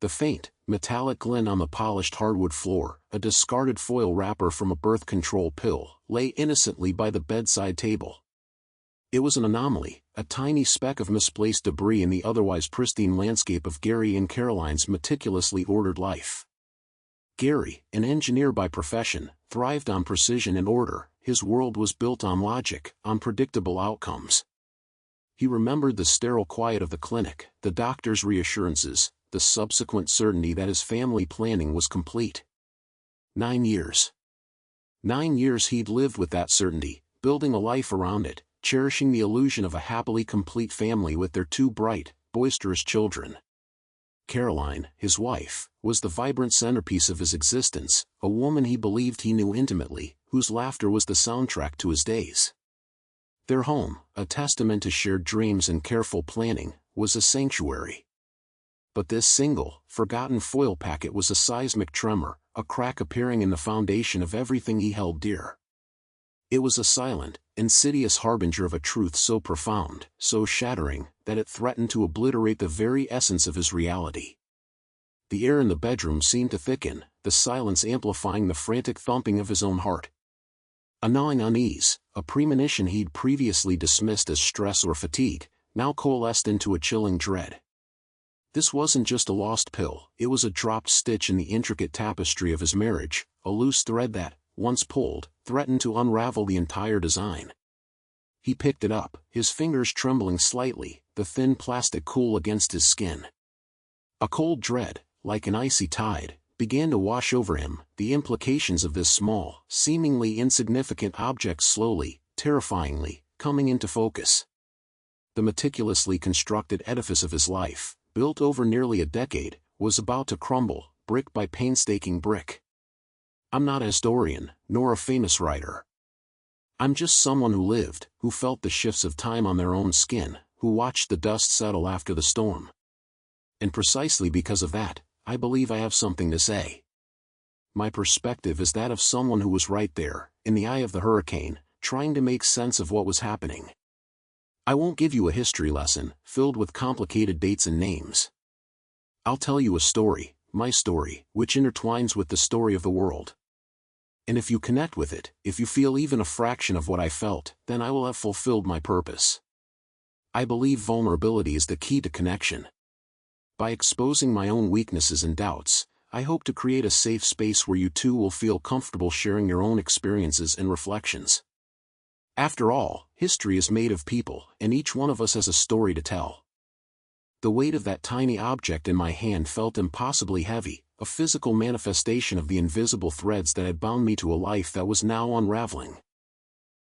The faint, metallic glint on the polished hardwood floor, a discarded foil wrapper from a birth control pill, lay innocently by the bedside table. It was an anomaly, a tiny speck of misplaced debris in the otherwise pristine landscape of Gary and Caroline's meticulously ordered life. Gary, an engineer by profession, thrived on precision and order. His world was built on logic, on predictable outcomes. He remembered the sterile quiet of the clinic, the doctor's reassurances, the subsequent certainty that his family planning was complete. 9 years. 9 years he'd lived with that certainty, building a life around it, cherishing the illusion of a happily complete family with their 2 bright, boisterous children. Caroline, his wife, was the vibrant centerpiece of his existence, a woman he believed he knew intimately, whose laughter was the soundtrack to his days. Their home, a testament to shared dreams and careful planning, was a sanctuary. But this single, forgotten foil packet was a seismic tremor, a crack appearing in the foundation of everything he held dear. It was a silent, insidious harbinger of a truth so profound, so shattering, that it threatened to obliterate the very essence of his reality. The air in the bedroom seemed to thicken, the silence amplifying the frantic thumping of his own heart. A gnawing unease, a premonition he'd previously dismissed as stress or fatigue, now coalesced into a chilling dread. This wasn't just a lost pill, it was a dropped stitch in the intricate tapestry of his marriage, a loose thread that, once pulled, threatened to unravel the entire design. He picked it up, his fingers trembling slightly, the thin plastic cool against his skin. A cold dread, like an icy tide, began to wash over him, the implications of this small, seemingly insignificant object slowly, terrifyingly, coming into focus. The meticulously constructed edifice of his life, built over nearly a decade, was about to crumble, brick by painstaking brick. I'm not a historian, nor a famous writer. I'm just someone who lived, who felt the shifts of time on their own skin, who watched the dust settle after the storm. And precisely because of that, I believe I have something to say. My perspective is that of someone who was right there, in the eye of the hurricane, trying to make sense of what was happening. I won't give you a history lesson, filled with complicated dates and names. I'll tell you a story, my story, which intertwines with the story of the world. And if you connect with it, if you feel even a fraction of what I felt, then I will have fulfilled my purpose. I believe vulnerability is the key to connection. By exposing my own weaknesses and doubts, I hope to create a safe space where you too will feel comfortable sharing your own experiences and reflections. After all, history is made of people, and each one of us has a story to tell. The weight of that tiny object in my hand felt impossibly heavy, a physical manifestation of the invisible threads that had bound me to a life that was now unraveling.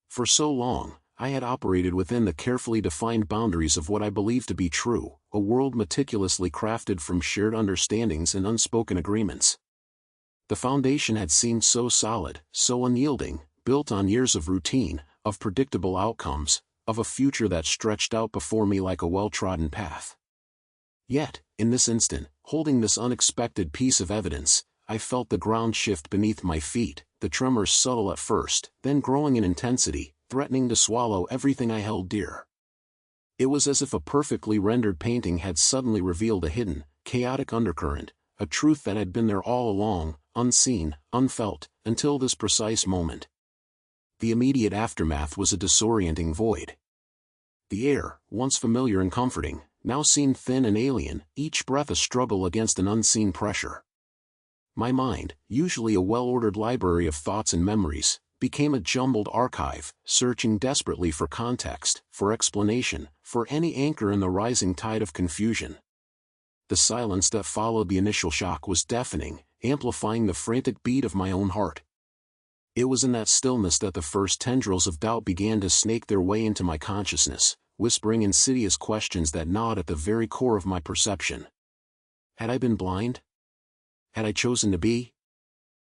For so long, I had operated within the carefully defined boundaries of what I believed to be true, a world meticulously crafted from shared understandings and unspoken agreements. The foundation had seemed so solid, so unyielding, built on years of routine, of predictable outcomes, of a future that stretched out before me like a well-trodden path. Yet, in this instant, holding this unexpected piece of evidence, I felt the ground shift beneath my feet, the tremors subtle at first, then growing in intensity, threatening to swallow everything I held dear. It was as if a perfectly rendered painting had suddenly revealed a hidden, chaotic undercurrent, a truth that had been there all along, unseen, unfelt, until this precise moment. The immediate aftermath was a disorienting void. The air, once familiar and comforting, now seemed thin and alien, each breath a struggle against an unseen pressure. My mind, usually a well-ordered library of thoughts and memories, became a jumbled archive, searching desperately for context, for explanation, for any anchor in the rising tide of confusion. The silence that followed the initial shock was deafening, amplifying the frantic beat of my own heart. It was in that stillness that the first tendrils of doubt began to snake their way into my consciousness, whispering insidious questions that gnawed at the very core of my perception. Had I been blind? Had I chosen to be?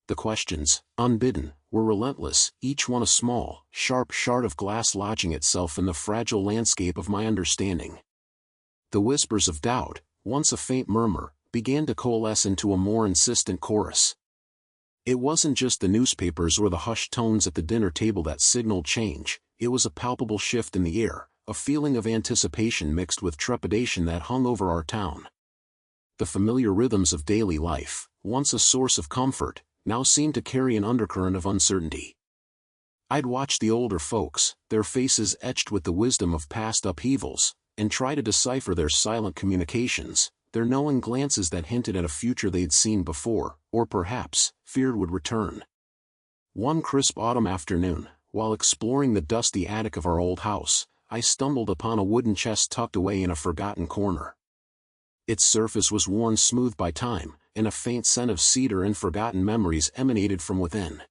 The questions, unbidden, were relentless, each one a small, sharp shard of glass lodging itself in the fragile landscape of my understanding. The whispers of doubt, once a faint murmur, began to coalesce into a more insistent chorus. It wasn't just the newspapers or the hushed tones at the dinner table that signaled change, it was a palpable shift in the air, a feeling of anticipation mixed with trepidation that hung over our town. The familiar rhythms of daily life, once a source of comfort, now seemed to carry an undercurrent of uncertainty. I'd watch the older folks, their faces etched with the wisdom of past upheavals, and try to decipher their silent communications, their knowing glances that hinted at a future they'd seen before, or perhaps, feared would return. One crisp autumn afternoon, while exploring the dusty attic of our old house, I stumbled upon a wooden chest tucked away in a forgotten corner. Its surface was worn smooth by time, and a faint scent of cedar and forgotten memories emanated from within.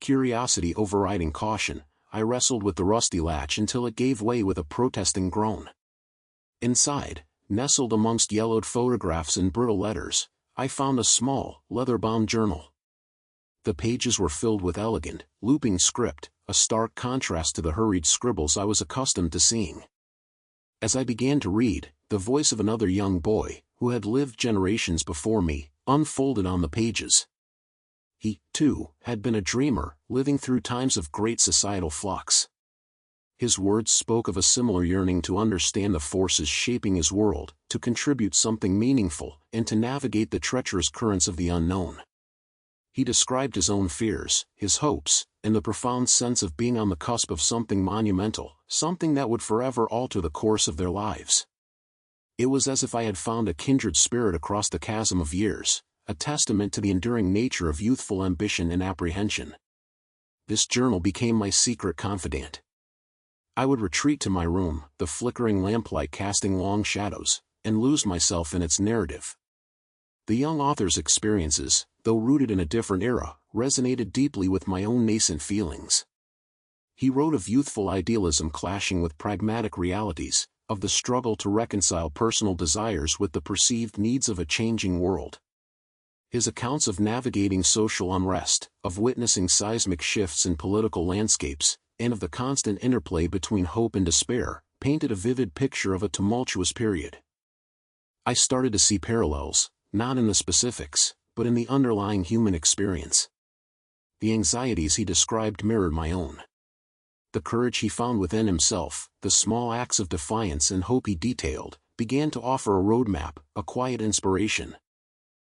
Curiosity overriding caution, I wrestled with the rusty latch until it gave way with a protesting groan. Inside, nestled amongst yellowed photographs and brittle letters, I found a small, leather-bound journal. The pages were filled with elegant, looping script, a stark contrast to the hurried scribbles I was accustomed to seeing. As I began to read, the voice of another young boy, who had lived generations before me, unfolded on the pages. He, too, had been a dreamer, living through times of great societal flux. His words spoke of a similar yearning to understand the forces shaping his world, to contribute something meaningful, and to navigate the treacherous currents of the unknown. He described his own fears, his hopes, and the profound sense of being on the cusp of something monumental, something that would forever alter the course of their lives. It was as if I had found a kindred spirit across the chasm of years, a testament to the enduring nature of youthful ambition and apprehension. This journal became my secret confidant. I would retreat to my room, the flickering lamplight casting long shadows, and lose myself in its narrative. The young author's experiences, though rooted in a different era, resonated deeply with my own nascent feelings. He wrote of youthful idealism clashing with pragmatic realities, of the struggle to reconcile personal desires with the perceived needs of a changing world. His accounts of navigating social unrest, of witnessing seismic shifts in political landscapes, and of the constant interplay between hope and despair, painted a vivid picture of a tumultuous period. I started to see parallels, not in the specifics, but in the underlying human experience. The anxieties he described mirrored my own. The courage he found within himself, the small acts of defiance and hope he detailed, began to offer a roadmap, a quiet inspiration.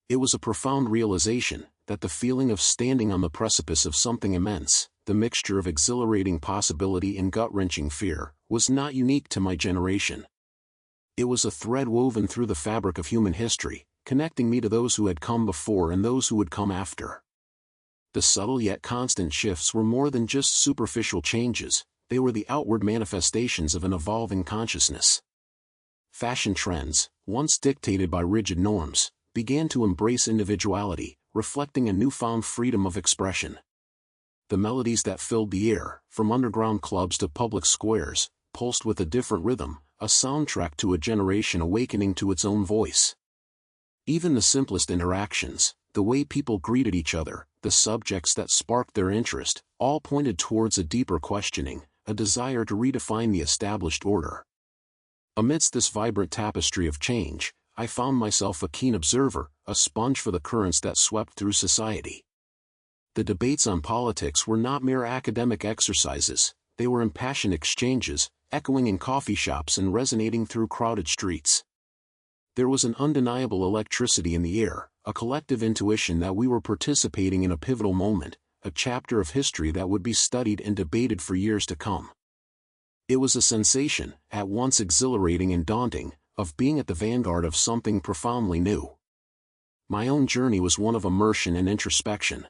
It was a profound realization that the feeling of standing on the precipice of something immense, the mixture of exhilarating possibility and gut-wrenching fear, was not unique to my generation. It was a thread woven through the fabric of human history, connecting me to those who had come before and those who would come after. The subtle yet constant shifts were more than just superficial changes, they were the outward manifestations of an evolving consciousness. Fashion trends, once dictated by rigid norms, began to embrace individuality, reflecting a newfound freedom of expression. The melodies that filled the air, from underground clubs to public squares, pulsed with a different rhythm, a soundtrack to a generation awakening to its own voice. Even the simplest interactions, the way people greeted each other, the subjects that sparked their interest, all pointed towards a deeper questioning, a desire to redefine the established order. Amidst this vibrant tapestry of change, I found myself a keen observer, a sponge for the currents that swept through society. The debates on politics were not mere academic exercises, they were impassioned exchanges, echoing in coffee shops and resonating through crowded streets. There was an undeniable electricity in the air, a collective intuition that we were participating in a pivotal moment, a chapter of history that would be studied and debated for years to come. It was a sensation, at once exhilarating and daunting, of being at the vanguard of something profoundly new. My own journey was one of immersion and introspection.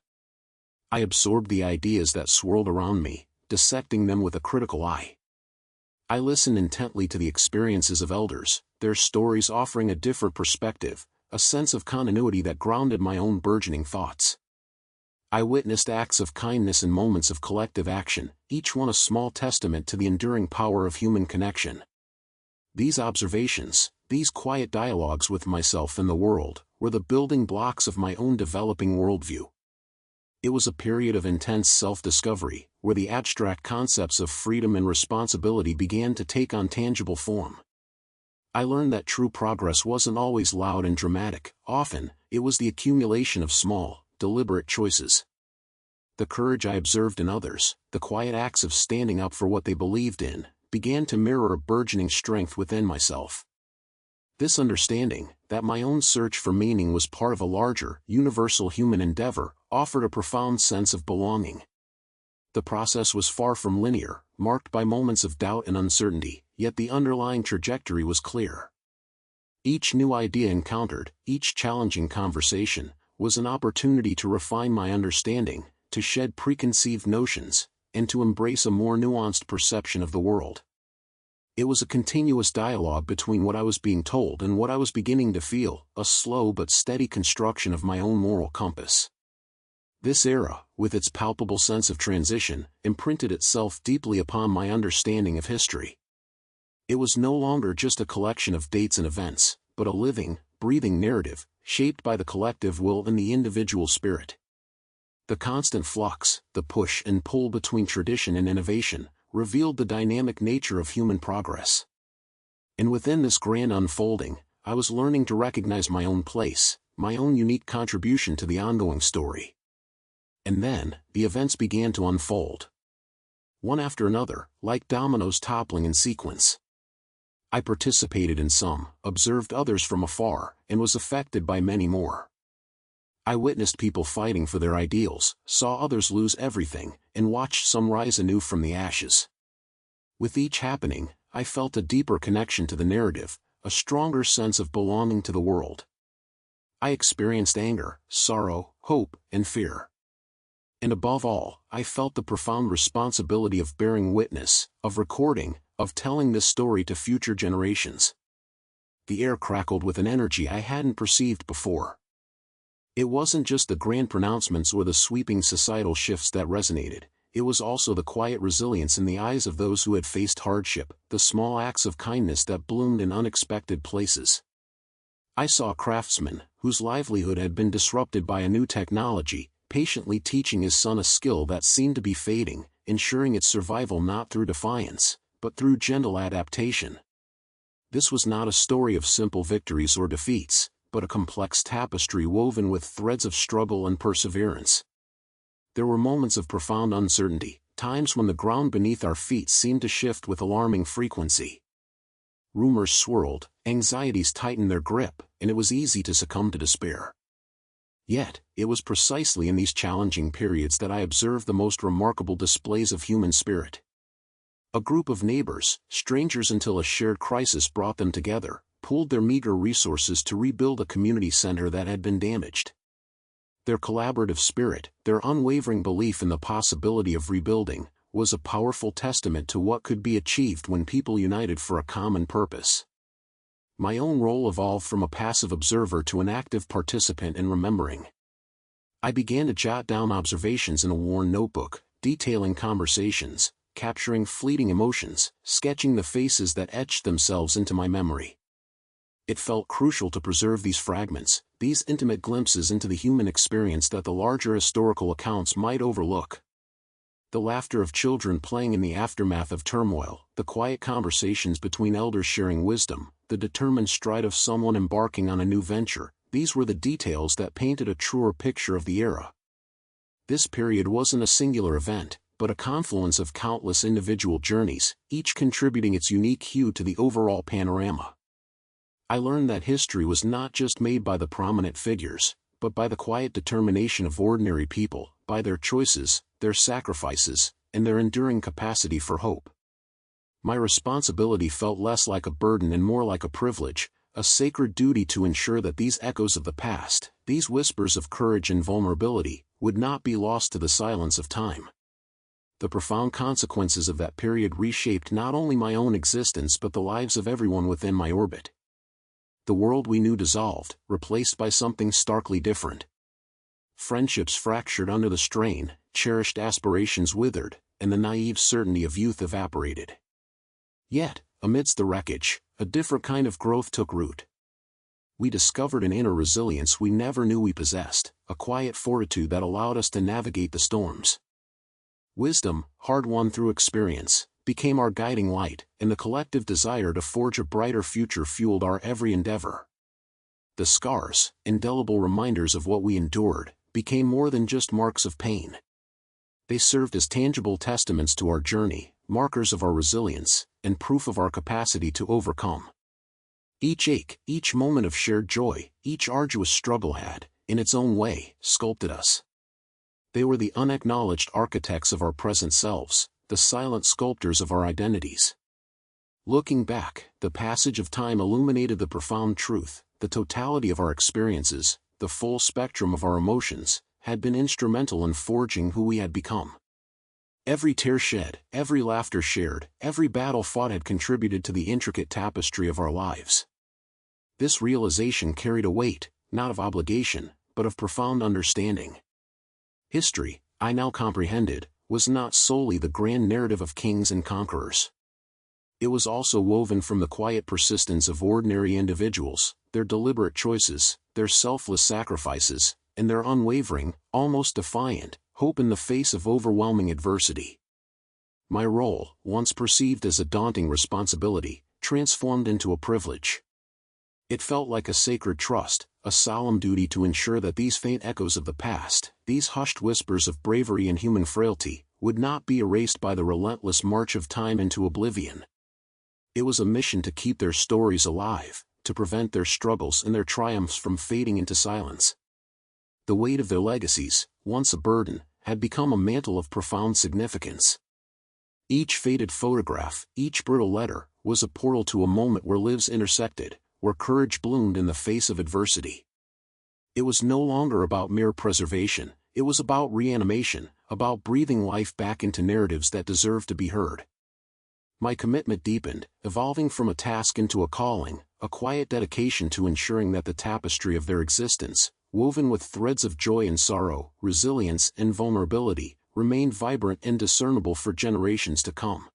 I absorbed the ideas that swirled around me, dissecting them with a critical eye. I listened intently to the experiences of elders, their stories offering a different perspective, a sense of continuity that grounded my own burgeoning thoughts. I witnessed acts of kindness and moments of collective action, each one a small testament to the enduring power of human connection. These observations, these quiet dialogues with myself and the world, were the building blocks of my own developing worldview. It was a period of intense self-discovery, where the abstract concepts of freedom and responsibility began to take on tangible form. I learned that true progress wasn't always loud and dramatic, often, it was the accumulation of small, deliberate choices. The courage I observed in others, the quiet acts of standing up for what they believed in, began to mirror a burgeoning strength within myself. This understanding, that my own search for meaning was part of a larger, universal human endeavor, offered a profound sense of belonging. The process was far from linear, marked by moments of doubt and uncertainty, yet the underlying trajectory was clear. Each new idea encountered, each challenging conversation, was an opportunity to refine my understanding, to shed preconceived notions, and to embrace a more nuanced perception of the world. It was a continuous dialogue between what I was being told and what I was beginning to feel, a slow but steady construction of my own moral compass. This era, with its palpable sense of transition, imprinted itself deeply upon my understanding of history. It was no longer just a collection of dates and events, but a living, breathing narrative, shaped by the collective will and the individual spirit. The constant flux, the push and pull between tradition and innovation, revealed the dynamic nature of human progress. And within this grand unfolding, I was learning to recognize my own place, my own unique contribution to the ongoing story. And then, the events began to unfold. One after another, like dominoes toppling in sequence. I participated in some, observed others from afar, and was affected by many more. I witnessed people fighting for their ideals, saw others lose everything, and watched some rise anew from the ashes. With each happening, I felt a deeper connection to the narrative, a stronger sense of belonging to the world. I experienced anger, sorrow, hope, and fear. And above all, I felt the profound responsibility of bearing witness, of recording, of telling this story to future generations. The air crackled with an energy I hadn't perceived before. It wasn't just the grand pronouncements or the sweeping societal shifts that resonated, it was also the quiet resilience in the eyes of those who had faced hardship, the small acts of kindness that bloomed in unexpected places. I saw a craftsman, whose livelihood had been disrupted by a new technology, patiently teaching his son a skill that seemed to be fading, ensuring its survival not through defiance, but through gentle adaptation. This was not a story of simple victories or defeats, but a complex tapestry woven with threads of struggle and perseverance. There were moments of profound uncertainty, times when the ground beneath our feet seemed to shift with alarming frequency. Rumors swirled, anxieties tightened their grip, and it was easy to succumb to despair. Yet, it was precisely in these challenging periods that I observed the most remarkable displays of human spirit. A group of neighbors, strangers until a shared crisis brought them together, pooled their meager resources to rebuild a community center that had been damaged. Their collaborative spirit, their unwavering belief in the possibility of rebuilding, was a powerful testament to what could be achieved when people united for a common purpose. My own role evolved from a passive observer to an active participant in remembering. I began to jot down observations in a worn notebook, detailing conversations, capturing fleeting emotions, sketching the faces that etched themselves into my memory. It felt crucial to preserve these fragments, these intimate glimpses into the human experience that the larger historical accounts might overlook. The laughter of children playing in the aftermath of turmoil, the quiet conversations between elders sharing wisdom, the determined stride of someone embarking on a new venture, these were the details that painted a truer picture of the era. This period wasn't a singular event, but a confluence of countless individual journeys, each contributing its unique hue to the overall panorama. I learned that history was not just made by the prominent figures, but by the quiet determination of ordinary people, by their choices, their sacrifices, and their enduring capacity for hope. My responsibility felt less like a burden and more like a privilege, a sacred duty to ensure that these echoes of the past, these whispers of courage and vulnerability, would not be lost to the silence of time. The profound consequences of that period reshaped not only my own existence but the lives of everyone within my orbit. The world we knew dissolved, replaced by something starkly different. Friendships fractured under the strain, cherished aspirations withered, and the naive certainty of youth evaporated. Yet, amidst the wreckage, a different kind of growth took root. We discovered an inner resilience we never knew we possessed, a quiet fortitude that allowed us to navigate the storms. Wisdom, hard-won through experience, became our guiding light, and the collective desire to forge a brighter future fueled our every endeavor. The scars, indelible reminders of what we endured, became more than just marks of pain. They served as tangible testaments to our journey, markers of our resilience, and proof of our capacity to overcome. Each ache, each moment of shared joy, each arduous struggle had, in its own way, sculpted us. They were the unacknowledged architects of our present selves, the silent sculptors of our identities. Looking back, the passage of time illuminated the profound truth: the totality of our experiences, the full spectrum of our emotions, had been instrumental in forging who we had become. Every tear shed, every laughter shared, every battle fought had contributed to the intricate tapestry of our lives. This realization carried a weight, not of obligation, but of profound understanding. History, I now comprehended, was not solely the grand narrative of kings and conquerors. It was also woven from the quiet persistence of ordinary individuals, their deliberate choices, their selfless sacrifices, and their unwavering, almost defiant, hope in the face of overwhelming adversity. My role, once perceived as a daunting responsibility, transformed into a privilege. It felt like a sacred trust, a solemn duty to ensure that these faint echoes of the past, these hushed whispers of bravery and human frailty, would not be erased by the relentless march of time into oblivion. It was a mission to keep their stories alive, to prevent their struggles and their triumphs from fading into silence. The weight of their legacies, once a burden, had become a mantle of profound significance. Each faded photograph, each brittle letter, was a portal to a moment where lives intersected, where courage bloomed in the face of adversity. It was no longer about mere preservation, it was about reanimation, about breathing life back into narratives that deserve to be heard. My commitment deepened, evolving from a task into a calling, a quiet dedication to ensuring that the tapestry of their existence, woven with threads of joy and sorrow, resilience and vulnerability, remained vibrant and discernible for generations to come.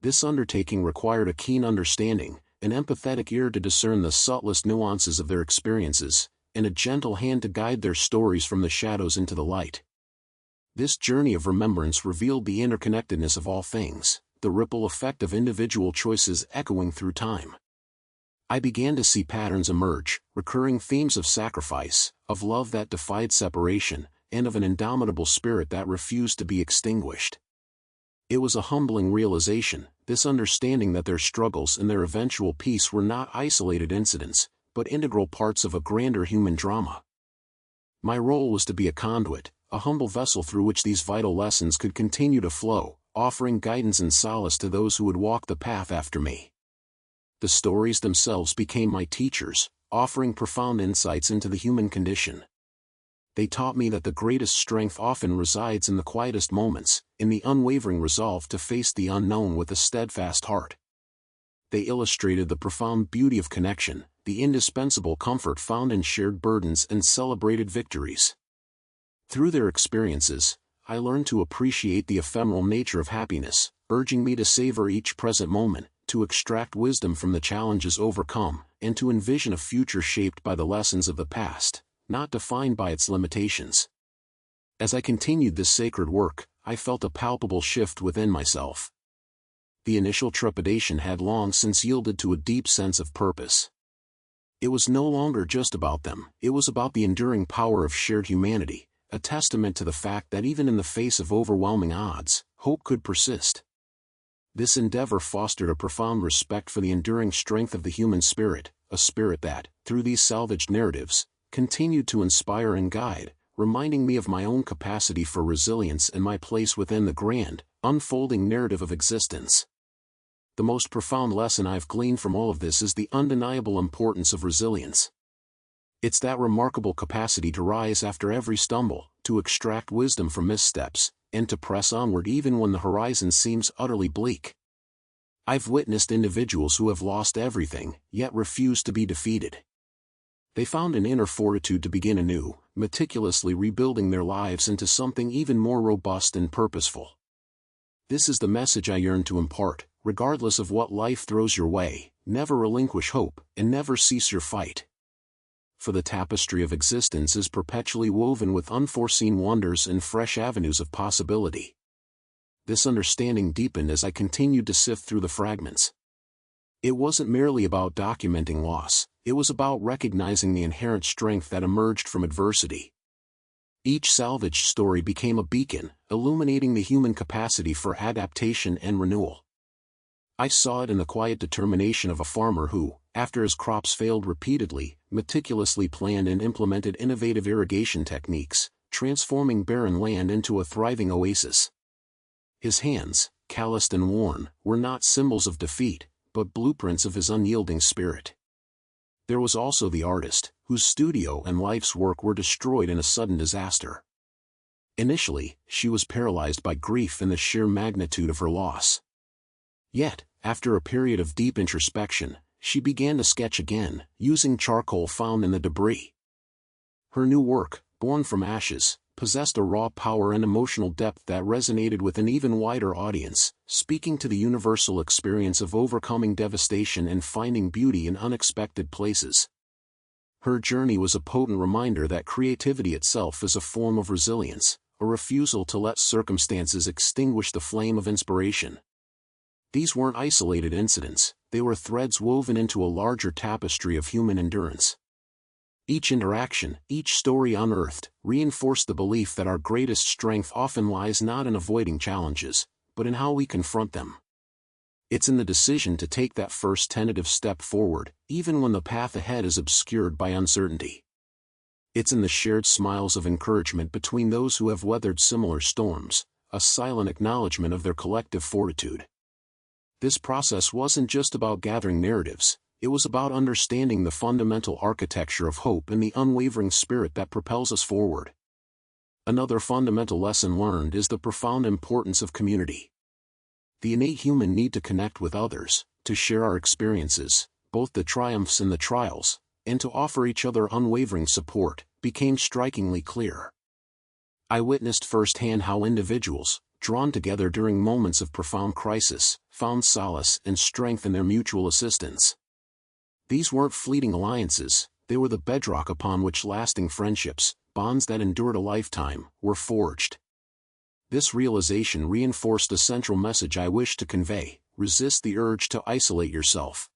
This undertaking required a keen understanding, an empathetic ear to discern the subtlest nuances of their experiences, and a gentle hand to guide their stories from the shadows into the light. This journey of remembrance revealed the interconnectedness of all things, the ripple effect of individual choices echoing through time. I began to see patterns emerge, recurring themes of sacrifice, of love that defied separation, and of an indomitable spirit that refused to be extinguished. It was a humbling realization, this understanding that their struggles and their eventual peace were not isolated incidents, but integral parts of a grander human drama. My role was to be a conduit, a humble vessel through which these vital lessons could continue to flow, offering guidance and solace to those who would walk the path after me. The stories themselves became my teachers, offering profound insights into the human condition. They taught me that the greatest strength often resides in the quietest moments, in the unwavering resolve to face the unknown with a steadfast heart. They illustrated the profound beauty of connection, the indispensable comfort found in shared burdens and celebrated victories. Through their experiences, I learned to appreciate the ephemeral nature of happiness, urging me to savor each present moment, to extract wisdom from the challenges overcome, and to envision a future shaped by the lessons of the past, not defined by its limitations. As I continued this sacred work, I felt a palpable shift within myself. The initial trepidation had long since yielded to a deep sense of purpose. It was no longer just about them, it was about the enduring power of shared humanity, a testament to the fact that even in the face of overwhelming odds, hope could persist. This endeavor fostered a profound respect for the enduring strength of the human spirit, a spirit that, through these salvaged narratives, continued to inspire and guide, reminding me of my own capacity for resilience and my place within the grand, unfolding narrative of existence. The most profound lesson I've gleaned from all of this is the undeniable importance of resilience. It's that remarkable capacity to rise after every stumble, to extract wisdom from missteps, and to press onward even when the horizon seems utterly bleak. I've witnessed individuals who have lost everything, yet refused to be defeated. They found an inner fortitude to begin anew, meticulously rebuilding their lives into something even more robust and purposeful. This is the message I yearn to impart: regardless of what life throws your way, never relinquish hope, and never cease your fight. For the tapestry of existence is perpetually woven with unforeseen wonders and fresh avenues of possibility. This understanding deepened as I continued to sift through the fragments. It wasn't merely about documenting loss, it was about recognizing the inherent strength that emerged from adversity. Each salvaged story became a beacon, illuminating the human capacity for adaptation and renewal. I saw it in the quiet determination of a farmer who, after his crops failed repeatedly, meticulously planned and implemented innovative irrigation techniques, transforming barren land into a thriving oasis. His hands, calloused and worn, were not symbols of defeat, but blueprints of his unyielding spirit. There was also the artist, whose studio and life's work were destroyed in a sudden disaster. Initially, she was paralyzed by grief and the sheer magnitude of her loss. Yet, after a period of deep introspection, she began to sketch again, using charcoal found in the debris. Her new work, born from ashes, possessed a raw power and emotional depth that resonated with an even wider audience, speaking to the universal experience of overcoming devastation and finding beauty in unexpected places. Her journey was a potent reminder that creativity itself is a form of resilience, a refusal to let circumstances extinguish the flame of inspiration. These weren't isolated incidents, they were threads woven into a larger tapestry of human endurance. Each interaction, each story unearthed, reinforced the belief that our greatest strength often lies not in avoiding challenges, but in how we confront them. It's in the decision to take that first tentative step forward, even when the path ahead is obscured by uncertainty. It's in the shared smiles of encouragement between those who have weathered similar storms, a silent acknowledgement of their collective fortitude. This process wasn't just about gathering narratives, it was about understanding the fundamental architecture of hope and the unwavering spirit that propels us forward. Another fundamental lesson learned is the profound importance of community. The innate human need to connect with others, to share our experiences, both the triumphs and the trials, and to offer each other unwavering support, became strikingly clear. I witnessed firsthand how individuals, drawn together during moments of profound crisis, found solace and strength in their mutual assistance. These weren't fleeting alliances, they were the bedrock upon which lasting friendships, bonds that endured a lifetime, were forged. This realization reinforced a central message I wish to convey: resist the urge to isolate yourself.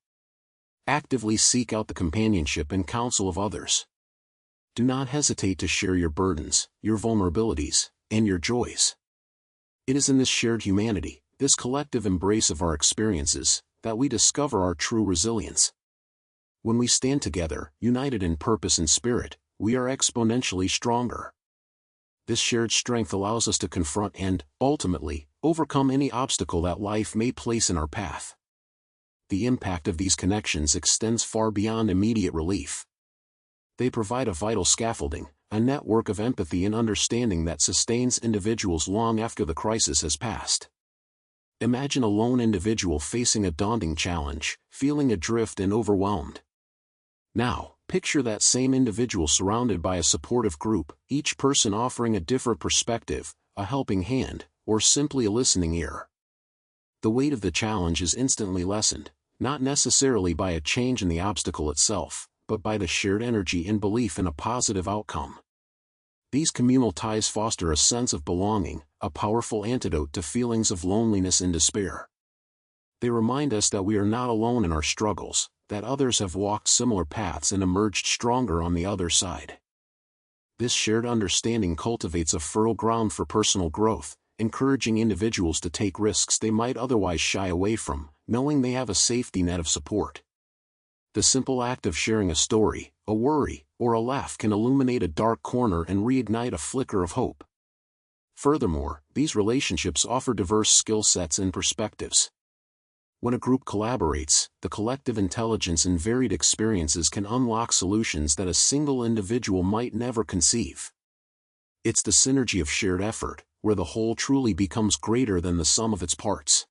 Actively seek out the companionship and counsel of others. Do not hesitate to share your burdens, your vulnerabilities, and your joys. It is in this shared humanity, this collective embrace of our experiences, that we discover our true resilience. When we stand together, united in purpose and spirit, we are exponentially stronger. This shared strength allows us to confront and, ultimately, overcome any obstacle that life may place in our path. The impact of these connections extends far beyond immediate relief. They provide a vital scaffolding, a network of empathy and understanding that sustains individuals long after the crisis has passed. Imagine a lone individual facing a daunting challenge, feeling adrift and overwhelmed. Now, picture that same individual surrounded by a supportive group, each person offering a different perspective, a helping hand, or simply a listening ear. The weight of the challenge is instantly lessened, not necessarily by a change in the obstacle itself, but by the shared energy and belief in a positive outcome. These communal ties foster a sense of belonging, a powerful antidote to feelings of loneliness and despair. They remind us that we are not alone in our struggles, that others have walked similar paths and emerged stronger on the other side. This shared understanding cultivates a fertile ground for personal growth, encouraging individuals to take risks they might otherwise shy away from, knowing they have a safety net of support. The simple act of sharing a story, a worry, or a laugh can illuminate a dark corner and reignite a flicker of hope. Furthermore, these relationships offer diverse skill sets and perspectives. When a group collaborates, the collective intelligence and varied experiences can unlock solutions that a single individual might never conceive. It's the synergy of shared effort, where the whole truly becomes greater than the sum of its parts.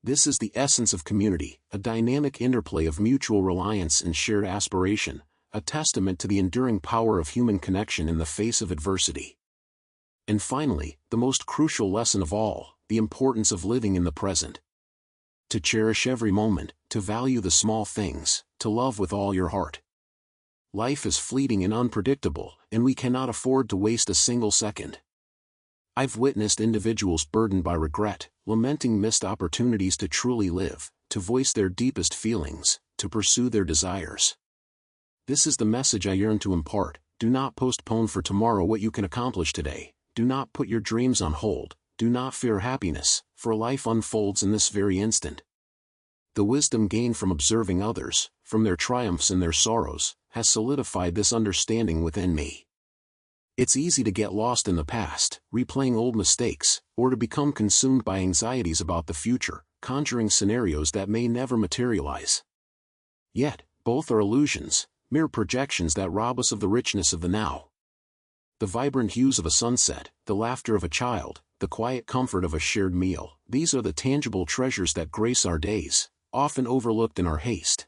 This is the essence of community, a dynamic interplay of mutual reliance and shared aspiration, a testament to the enduring power of human connection in the face of adversity. And finally, the most crucial lesson of all, the importance of living in the present. To cherish every moment, to value the small things, to love with all your heart. Life is fleeting and unpredictable, and we cannot afford to waste a single second. I've witnessed individuals burdened by regret, lamenting missed opportunities to truly live, to voice their deepest feelings, to pursue their desires. This is the message I yearn to impart: do not postpone for tomorrow what you can accomplish today, do not put your dreams on hold, do not fear happiness, for life unfolds in this very instant. The wisdom gained from observing others, from their triumphs and their sorrows, has solidified this understanding within me. It's easy to get lost in the past, replaying old mistakes, or to become consumed by anxieties about the future, conjuring scenarios that may never materialize. Yet, both are illusions, mere projections that rob us of the richness of the now. The vibrant hues of a sunset, the laughter of a child, the quiet comfort of a shared meal, these are the tangible treasures that grace our days, often overlooked in our haste.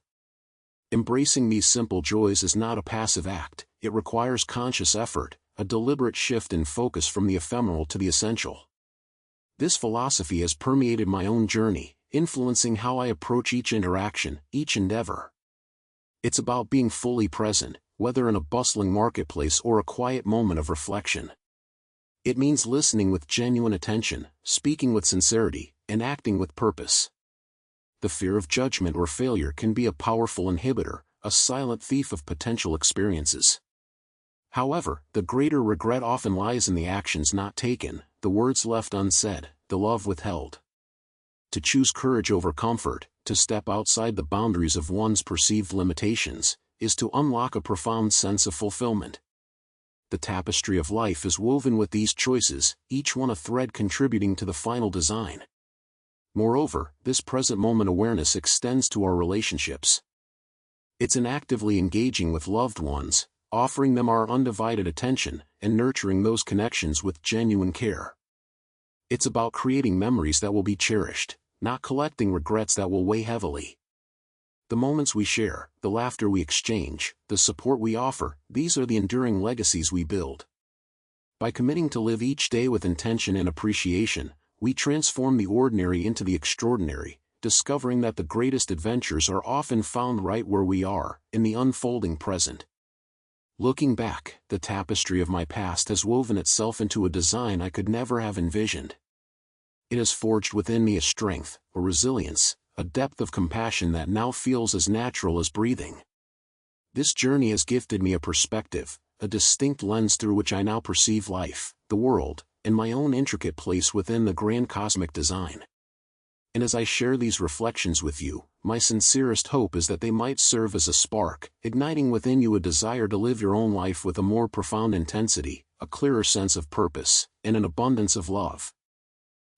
Embracing these simple joys is not a passive act, it requires conscious effort, a deliberate shift in focus from the ephemeral to the essential. This philosophy has permeated my own journey, influencing how I approach each interaction, each endeavor. It's about being fully present, whether in a bustling marketplace or a quiet moment of reflection. It means listening with genuine attention, speaking with sincerity, and acting with purpose. The fear of judgment or failure can be a powerful inhibitor, a silent thief of potential experiences. However, the greater regret often lies in the actions not taken, the words left unsaid, the love withheld. To choose courage over comfort, to step outside the boundaries of one's perceived limitations, is to unlock a profound sense of fulfillment. The tapestry of life is woven with these choices, each one a thread contributing to the final design. Moreover, this present moment awareness extends to our relationships. It's in actively engaging with loved ones, offering them our undivided attention, and nurturing those connections with genuine care. It's about creating memories that will be cherished, not collecting regrets that will weigh heavily. The moments we share, the laughter we exchange, the support we offer, these are the enduring legacies we build. By committing to live each day with intention and appreciation, we transform the ordinary into the extraordinary, discovering that the greatest adventures are often found right where we are, in the unfolding present. Looking back, the tapestry of my past has woven itself into a design I could never have envisioned. It has forged within me a strength, a resilience, a depth of compassion that now feels as natural as breathing. This journey has gifted me a perspective, a distinct lens through which I now perceive life, the world, and my own intricate place within the grand cosmic design. And as I share these reflections with you, my sincerest hope is that they might serve as a spark, igniting within you a desire to live your own life with a more profound intensity, a clearer sense of purpose, and an abundance of love.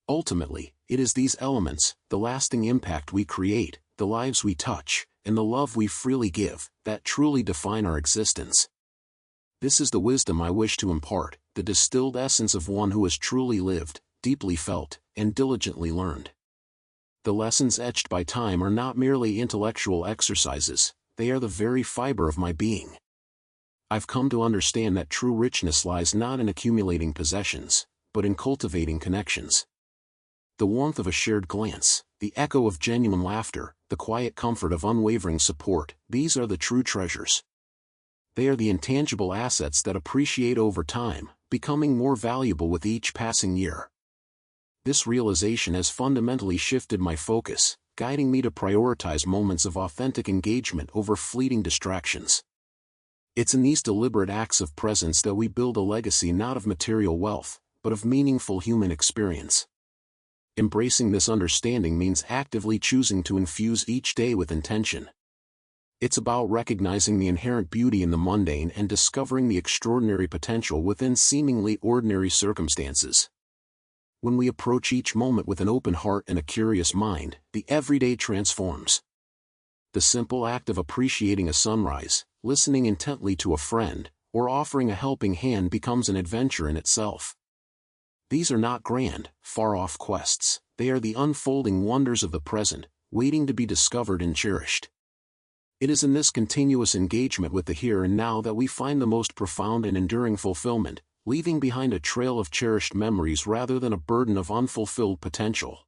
Ultimately, it is these elements, the lasting impact we create, the lives we touch, and the love we freely give, that truly define our existence. This is the wisdom I wish to impart, the distilled essence of one who has truly lived, deeply felt, and diligently learned. The lessons etched by time are not merely intellectual exercises, they are the very fiber of my being. I've come to understand that true richness lies not in accumulating possessions, but in cultivating connections. The warmth of a shared glance, the echo of genuine laughter, the quiet comfort of unwavering support, these are the true treasures. They are the intangible assets that appreciate over time, becoming more valuable with each passing year. This realization has fundamentally shifted my focus, guiding me to prioritize moments of authentic engagement over fleeting distractions. It's in these deliberate acts of presence that we build a legacy not of material wealth, but of meaningful human experience. Embracing this understanding means actively choosing to infuse each day with intention. It's about recognizing the inherent beauty in the mundane and discovering the extraordinary potential within seemingly ordinary circumstances. When we approach each moment with an open heart and a curious mind, the everyday transforms. The simple act of appreciating a sunrise, listening intently to a friend, or offering a helping hand becomes an adventure in itself. These are not grand, far-off quests, they are the unfolding wonders of the present, waiting to be discovered and cherished. It is in this continuous engagement with the here and now that we find the most profound and enduring fulfillment, leaving behind a trail of cherished memories rather than a burden of unfulfilled potential.